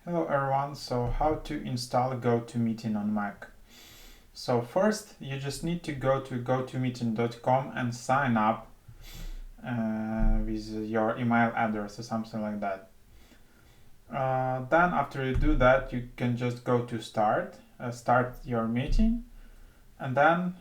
Hello everyone, so how to install GoToMeeting on Mac. So first you just need to go to gotomeeting.com and sign up with your email address or something like that. Then after you do that, you can just go to start your meeting, and then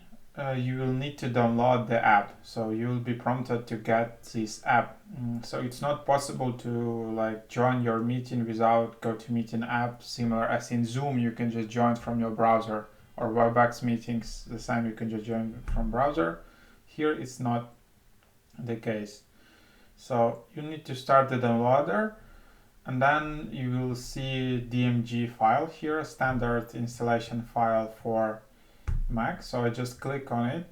you will need to download the app. So you will be prompted to get this app. So it's not possible to join your meeting without GoToMeeting app. Similar as in Zoom, you can just join from your browser, or Webex meetings the same, you can just join from browser. Here it's not the case. So you need to start the downloader, and then you will see DMG file here, standard installation file for Mac. So I just click on it.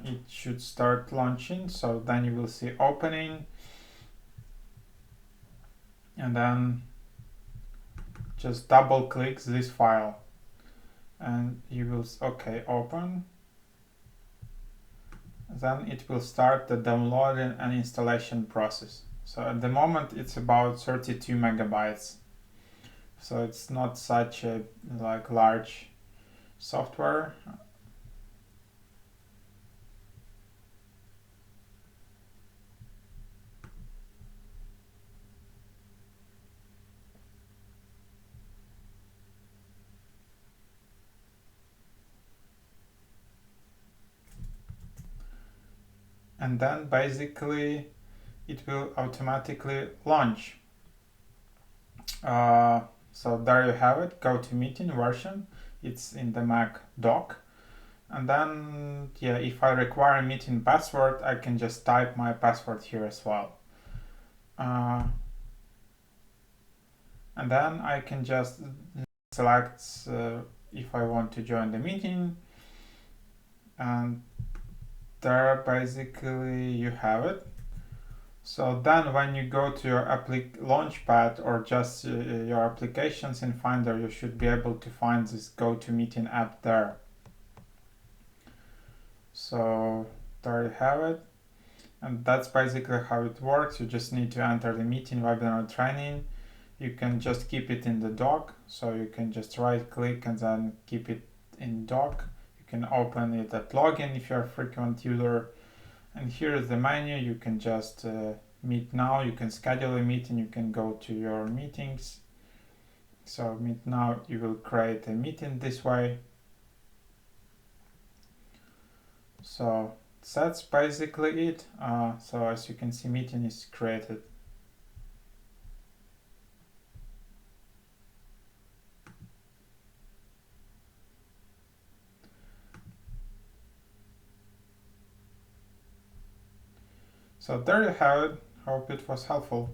It should start launching, so then you will see opening, and then just double click this file and you will open. Then it will start the downloading and installation process. So at the moment it's about 32 megabytes, so it's not such a large software. And then basically it will automatically launch. So there you have it, GoToMeeting version. It's in the Mac dock. And then, yeah, if I require a meeting password, I can just type my password here as well. And then I can just select if I want to join the meeting. And there basically you have it. So then when you go to your Launchpad or just your applications in Finder, you should be able to find this GoToMeeting app there. So there you have it. And that's basically how it works. You just need to enter the meeting, webinar, training. You can just keep it in the dock. So you can just right click and then keep it in dock. You can open it at login if you're a frequent user. And here is the menu. You can just meet now. You can schedule a meeting. You can go to your meetings. So meet now, you will create a meeting this way. So that's basically it. So as you can see, meeting is created. So there you have it. Hope it was helpful.